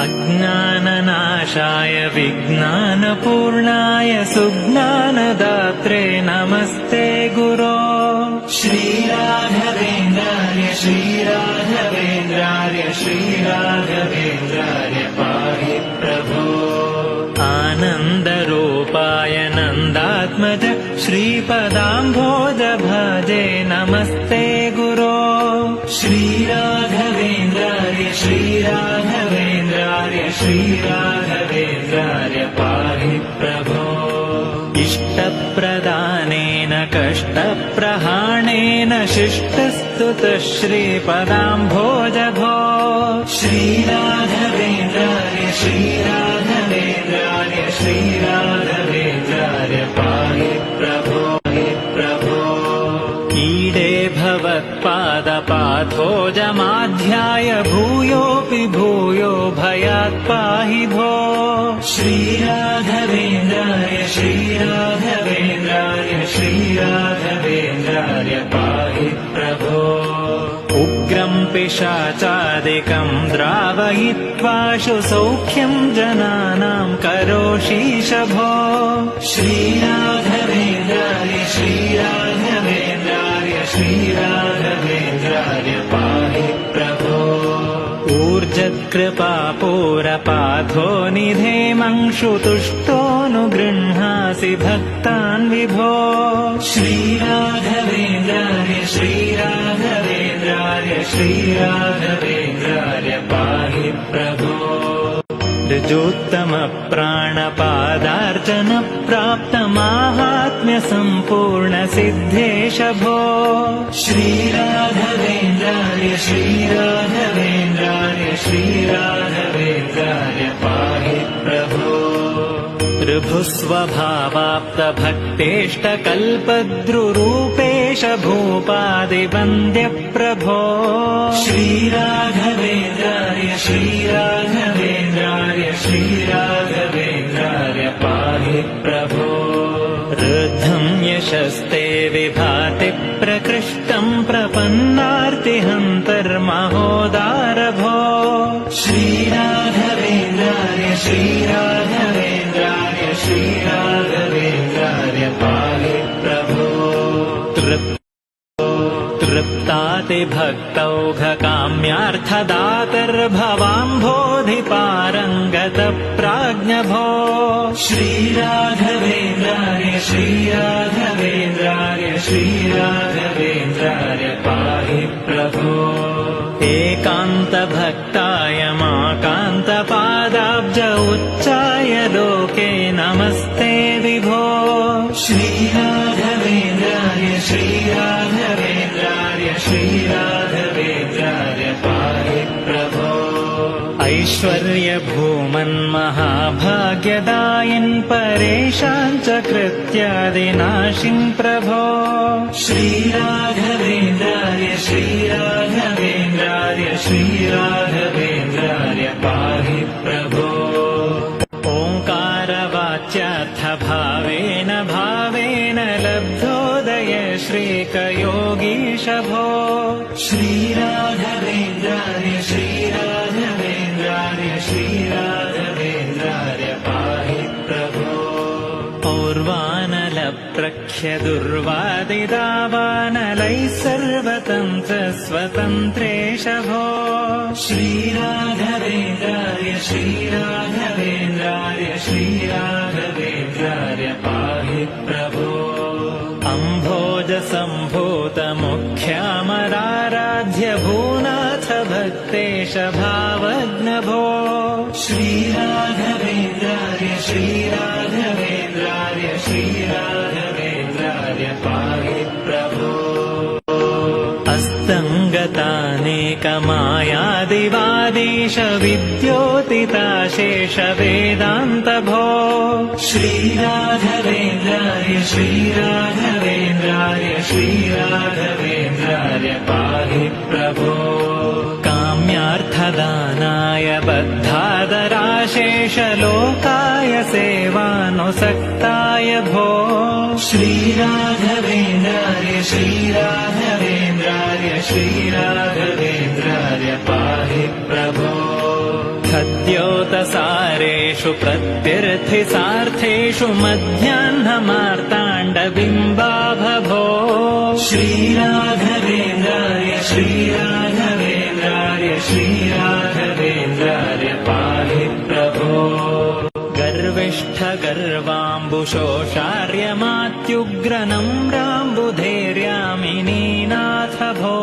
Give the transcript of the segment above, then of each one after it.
अज्ञाननाशाय विज्ञानपूर्णाय सुज्ञानदात्रे नमस्ते गुरो। श्रीराघवेन्द्रार्य श्रीराघवेन्द्रार्य श्रीराघवेन्द्रार्य पाहि प्रभो। आनन्दरूपाय नन्दात्मज श्रीपदाम्भोज भजे नमस्ते गुरो। श्रीराघवेन्द्रार्य श्रीराघवेन्द्रार्य श्रीराघवेन्द्रार्य पाहि प्रभो। इष्टप्रदानेन कष्टप्रहाणेन शिष्टस्तुतः श्रीपदाम्भोज भो। श्रीराघवेन्द्रार्य श्रीराघवेन्द्रार्य श्रीराघवेन्द्रार्य पाहि प्रभो। ईडे भवत्पादपाथोजमाध्याय भूयोऽपि भूयो भयात् पाहि भो। श्रीराघवेन्द्रार्य श्रीराघवेन्द्रार्य श्रीराघवेन्द्रार्य पाहि प्रभो। उग्रं पिशाचादिकं द्रावयित्वाशु सौख्यं जनानां करोषीश भो। श्रीराघवेन्द्रार्य श्रीराघवेन्द्रार्य श्रीराघवेन्द्रार्य पाहि प्रभो। ऊर्जत्कृपापूरपाथो निधेमंशुतुष्टोऽनुगृह्णासि भक्तान् विभो। श्रीराघवेन्द्रार्य श्रीराघवेन्द्रार्य श्रीराघवेन्द्रार्य पाहि प्रभो। ऋजोत्तमप्राणपादार्चन प्राप्तमाहात्म्यसम्पूर्णसिद्धेश भो। श्रीराघवेन्द्रार्य श्रीराघवेन्द्रार्य श्रीराघवेन्द्रार्य पाहि प्रभो। ऋभुस्वभावाप्तभक्तेष्टकल्पद्रुरूपेश भूपादिवन्द्यप्रभो। श्रीराघवेन्द्रार्य श्रीराघवेन्द्रार्य श्रीराघवेन्द्रार्य पाहि प्रभो। ऋद्धं यशस्ते विभाति प्रकृष्टं प्रपन्नार्तिहन्तर्महोदार भो। श्रीराघवेन्द्रार्य श्रीराघवेन्द्रार्य श्रीराघवेन्द्रार्य पाहि प्रभो। तृप्तातिभक्तौघकाम्यार्थदातर्भवाम्भोधिपारङ्गतप्राज्ञ भो। श्रीराघवेन्द्रार्य श्रीराघवेन्द्रार्य श्रीराघवेन्द्रार्य पाहि प्रभो। एकान्तभक्ताय माकान्तपादाब्ज उच्चाय लोके नमस्ते विभो। श्रीराघवेन्द्रार्य श्रीराघवेन्द्रार्य श्रीराघवेन्द्रार्य पाहि प्रभो। ऐश्वर्यभूमन्महाभाग्यदायिन् परेशान् च कृत्यादिनाशिन् प्रभो। श्रीराघवेन्द्रार्य श्रीराघवेन्द्रार्य श्रीराघवेन्द्रार्य पाहि प्रभो। ओङ्कारवाच्यार्थभावेन भावेन लब्धोदय श्रीकयोगीश भो। श्रीराघवेन्द्रार्य श्रीराघवेन्द्रार्य श्रीराघवेन्द्रार्य पाहि प्रभो। पौर्वानलप्रख्यदुर्वादिदावानलैः सर्वतन्त्रस्वतन्त्रेश भो। श्रीराघवेन्द्रार्य श्रीराघवेन्द्रार्य श्रीराघवेन्द्रार्य पाहि प्रभो। अम्भोजसम्भूतमुख्यामराराध्य भूनाथ भक्तेश भावज्ञ भो। श्रीराघवेन्द्रार्य श्रीराघवेन्द्रार्य श्रीराघवेन्द्रार्य पाहि प्रभो। अस्तङ्गतानेकमायादिवादीश विद्योतिताशेष वेदान्त भो। श्रीराघवेन्द्रार्य श्रीराघवेन्द्रार्य श्रीराघवेन्द्रार्य पाहि प्रभो। काम्यार्थदानाय बद्धादराशेष लोकाय सेवानुसक्ताय भो। श्रीराघवेन्द्रार्य श्रीराघवेन्द्रार्य श्रीराघवेन्द्रार्य पाहि प्रभो। सद्योतसारेषु प्रत्यर्थिसार्थेषु मध्याह्नमार्ताण्डबिम्बाभभो श्रीराघवेन्द्राय श्रीराघवेन्द्राय श्रीराघवेन्द्राय पाहि प्रभो गर्विष्ठगर्वाम्बुशोषार्यमात्युग्रनम्राम्बुधैर्यामिनीनाथ भो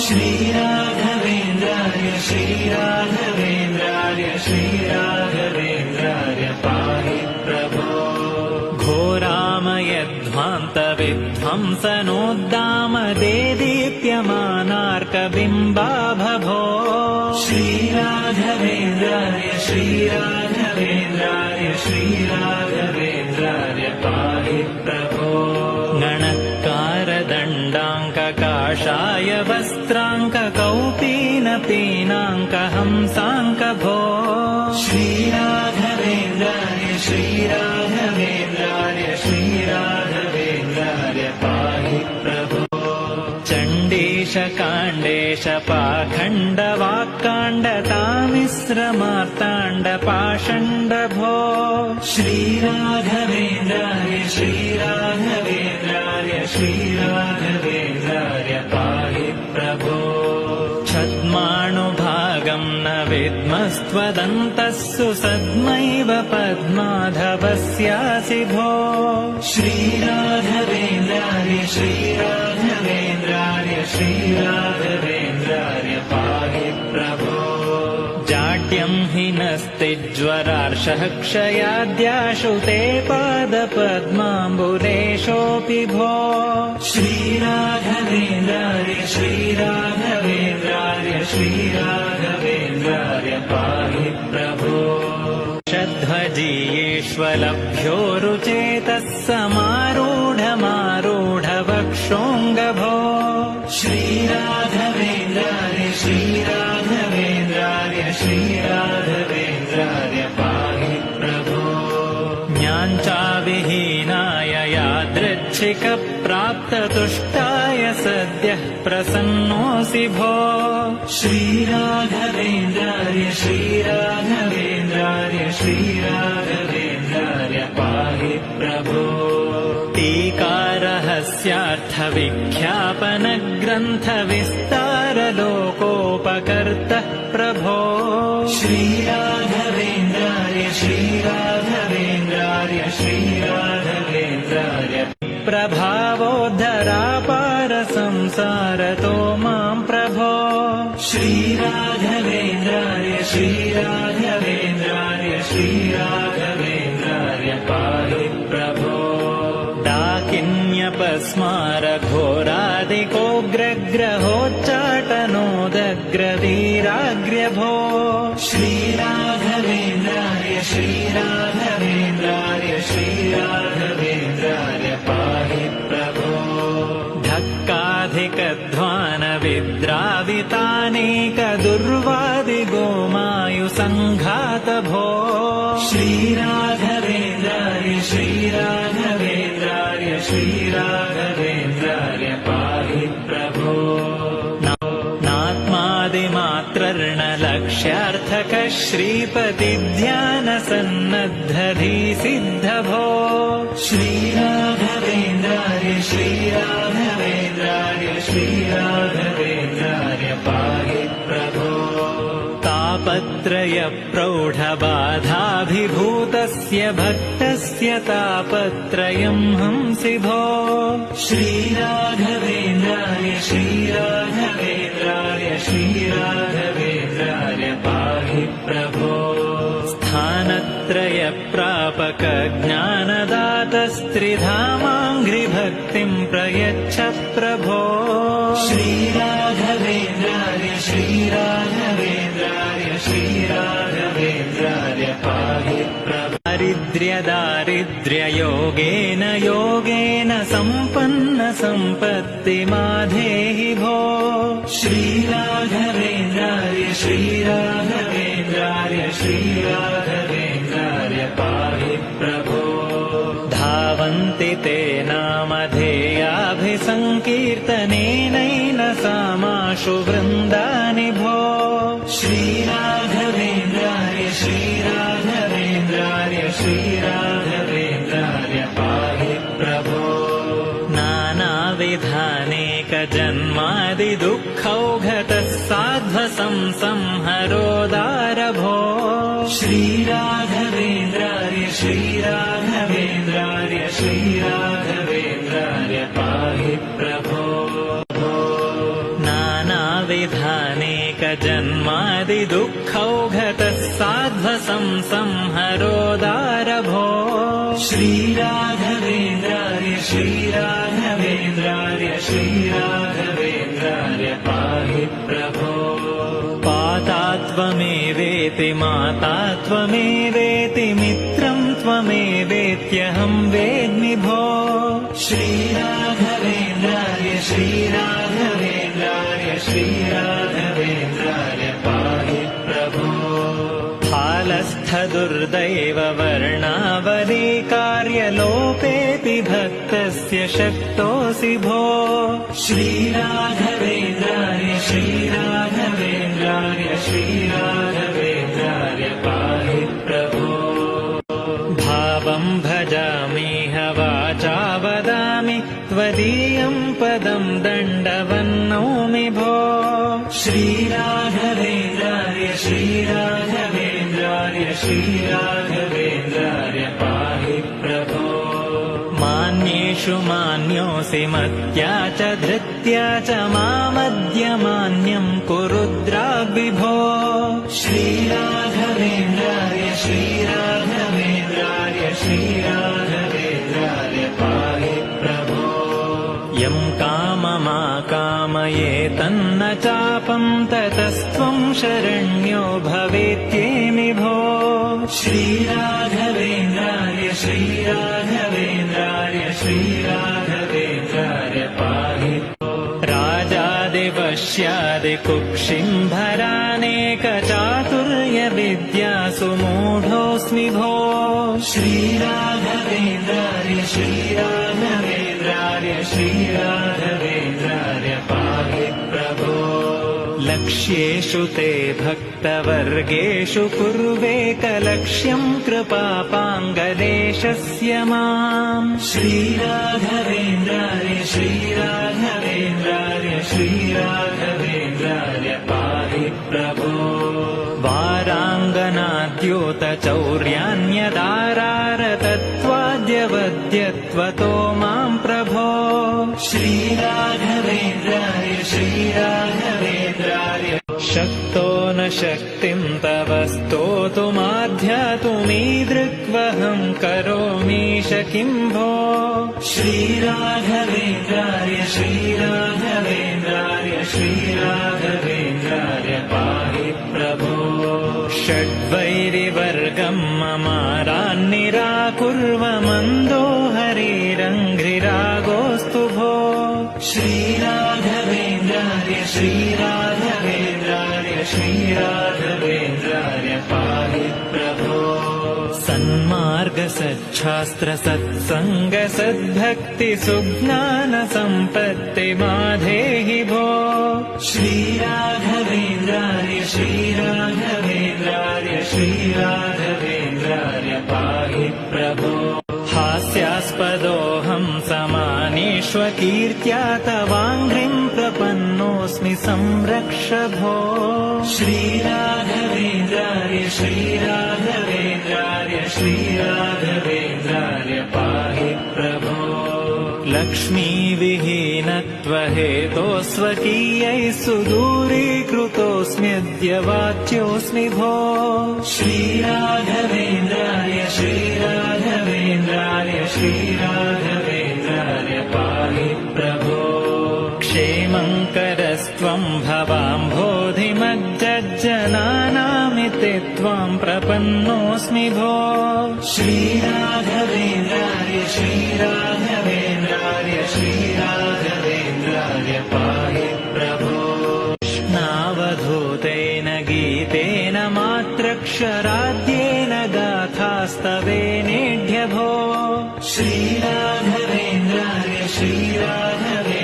श्रीराघवेन्द्राय श्रीराघवेन्द्राय श्रीराघवेन्द्राय पाहि प्रभो घोरामयध्वान्तविध्वंसनोद्दामदेदीप्यमानार्कबिम्बाभभो श्रीराघवेन्द्राय श्रीराघवेन्द्राय श्रीराघवेन्द्राय पाहि प्रभो गणकारदण्डाङ्ककाषाय वस्त्राङ्ककौपीनपीनाङ्कहंसाङ्कभो श्रीराघवेन्द्राय श्रीराघवेन्द्राय श्रीराघवेन्द्राय पाहि प्रभो चण्डीशकाण्डेश पाखण्डवाक्काण्डतामिश्रमार्ताण्डपाषण्डभो श्रीराघवेन्द्राय श्रीराघवेन्द्राय श्रीराघवेन्द्राय पाहि प्रभो छद्माणुभागं न विद्मस्त्वदन्तस्सु सद्मैव पद्माधवस्यासि भो श्रीराघवेन्द्राय श्रीराघवेन्द्राय श्रीराघवेन्द्राय पाहि प्रभो जाड्यं हि नस्तिज्वरार्षः क्षयाद्याशु ते पादपद्माम्बुरेशोऽपि भो श्रीराघवेन्द्राय श्रीराघवेन्द्राय श्रीराघवेन्द्राय पाहि प्रभो षड्ध्वजीयेष्वलभ्यो रुचेतः समारूढमारूढवक्षोऽङ्गभो श्रीराघवेन्द्राय श्रीराघवेन्द्राय श्रीराघवेन्द्राय पाहि प्रभो ज्ञाञ्चाविहीनाय यादृच्छिकप्राप्ततुष्टाय सद्यः प्रसन्नोऽसि भो श्रीराघवेन्द्राय श्रीराघवेन्द्राय श्रीराघवेन्द्राय पाहि प्रभो टीकारहस्यार्थविख्यापनग्रन्थविस्तारलोकोपकर्तः प्रभो श्रीराघवेन्द्राय श्रीराघवेन्द्राय श्रीराघवेन्द्राय प्रभावोद्धरापारसंसारतो मां प्रभो श्रीराघवेन्द्राय श्रीराघवेन्द्राय श्रीराघवेन्द्राय पाहि प्रभो डाकिन्यपस्मारघोरादिकोग्रग्रहोच्चाटनोदग्रवीराग्र्यभो श्रीराघवेन्द्राय श्रीराघवेन्द्राय श्रीराघवेन्द्राय पाहि प्रभो धक्काधिकध्वानविद्रावितानेकदुर्वादिगोमायुसङ्घातभो श्रीराघवेन्द्राय श्रीराघवेन्द्राय श्रीराघवेन्द्राय पाहि प्रभो नात्मादिमात्रर्णलक्ष्यार्थकः श्रीपतिध्यानसन्नद्धधीसिद्धभो श्रीराघवेन्द्राय श्रीराघवेन्द्राय श्रीराघवेन्द्राय पाहि प्रभो तापत्रयप्रौढबाधाभिभूतस्य भक्तस्य तापत्रयं हंसि भो श्रीराघवेन्द्राय श्रीराघवेन्द्राय श्रीराघवेन्द्राय पाहि प्रभो स्थानत्रयप्रापकज्ञानदातस्त्रिधामाङ्घ्रिभक्तिं प्रयच्छ प्रभो श्रीराघवेन्द्राय श्रीराघवेन्द्राय श्रीराघवेन्द्राय पाहि प्रभो दारिद्र्ययोगेन योगेन सम्पन्न सम्पत्तिमाधेहि भो श्रीराघवेन्द्राय श्रीराघवेन्द्राय श्रीराघवेन्द्राय पाहि प्रभो धावन्ति ते नामधेयाभिसङ्कीर्तनेनैन सामाशु वृन्दानि भो श्रीराघवेन्द्राय संहरोदार भो श्रीराघवेन्द्रार्य श्रीराघवेन्द्रार्य श्रीराघवेन्द्रार्य पाहि प्रभो नानाविधानेकजन्मादिदुःखौघतः साध्वसं संहरोदार भो श्रीराघवेन्द्रार्य श्रीराघवेन्द्रार्य श्रीराघवेन्द्रार्य पाहि प्रभो पाता त्वमेवेति माता त्वमेवेति मित्रं त्वमेवेत्यहं वेद्मि भो श्रीराघवेन्द्रार्य श्रीराघवेन्द्रार्य श्रीराघवेन्द्रार्य पाहि प्रभो फालस्थदुर्दैववर्णावली कार्यलोपेऽपि भक्तस्य शक्तोऽसि भो श्रीराघवेन्द्रार्य श्रीराघवेन्द्रार्य श्रीराघवेन्द्रार्य पाहि प्रभो भावं भजामिह वाचा वदामि त्वदीयं पदं दण्डवन्नौमि भो श्रीराघवेन्द्रार्य श्रीराघवेन्द्रार्य श्रीराघवेन्द्रार्य पाहि प्रभो मान्येषु मान्योऽसि मत्या च धृत्या च मामद्य मान्यं कुरुद्राग्विभो श्रीराघवेन्द्रार्य श्रीराघवेन्द्रार्य श्रीराघवेन्द्रार्य पाहि प्रभो यं काममाकामये तन्न चापं ततस्त्वं शरण्यो भवेत्येमि भो श्रीराघवेन्द्रार्य श्रीराघवेन्द्रार्य श्रीराघवेन्द्रार्य पाहि राजादिवश्यादिकुक्षिम्भरानेकचातुर्यविद्यासु मूढोऽस्मि भो श्रीराघवेन्द्रार्य श्रीराघवेन्द्रार्य श्रीराघवेन्द्रार्य पाहि प्रभो लक्ष्येषु ते भक्तवर्गेषु कुर्वेकलक्ष्यं कृपापाङ्गदेशस्य माम् श्रीराघवेन्द्रार्य श्रीराघवेन्द्रार्य श्रीराघवेन्द्रार्य पाहि प्रभो वाराङ्गनाद्योतचौर्यान्यदारारतत्वाद्यवद्यत्वतो मां प्रभो श्रीराघवेन्द्रार्य श्रीराघवेन्द्रार्य शक्तो न शक्तिं तव स्तोतुमाध्यातुमीदृग्वहं करोमीश किं भो श्रीराघवेन्द्रार्य श्रीराघवेन्द्रार्य श्रीराघवेन्द्रार्य पाहि प्रभो षड्वैरिवर्गं ममारान्निराकुर्वमन्दो हरिरङ्घ्रिरागोऽस्तु भो श्रीराघवेन्द्रार्य श्रीराघवेन्द्रार्य श्रीराघवेन्द्रार्य पाहि प्रभो सन्मार्गसच्छास्त्रसत्सङ्गसद्भक्तिसुज्ञानसम्पत्तिमाधेहि भो श्रीराघवेन्द्रार्य श्रीराघवेन्द्रार्य श्रीराघवेन्द्रार्य पाहि प्रभो हास्यास्पदोऽहं समानेष्वकीर्त्या तवाङ्घ्रिं प्रपन्नोऽस्मि संरक्ष भो श्रीराघवेन्द्रार्य श्रीराघवेन्द्रार्य श्रीराघवेन्द्रार्य पाहि प्रभो लक्ष्मीविहीनत्वहेतोस्वकीयैः सुदूरीकृतोऽस्म्यद्य वाच्योऽस्मि भो श्रीराघवेन्द्रार्य श्रीराघवेन्द्रार्य श्रीराघवेन्द्रार्य पाहि प्रभो क्षेमङ्करस्त्वं भवाम्भोधिमज्जनानामिति त्वां प्रपन्नोऽस्मि भो श्रीराघवेन्द्रार्य श्रीराघवेन्द्रार्य श्रीराघवेन्द्रार्य पाहि प्रभो कृष्णावधूतेन गीतेन मात्रक्षराद्येन गाथास्तवेनेढ्य भो श्रीराघवेन्द्रार्य श्रीराघवेन्द्रार्य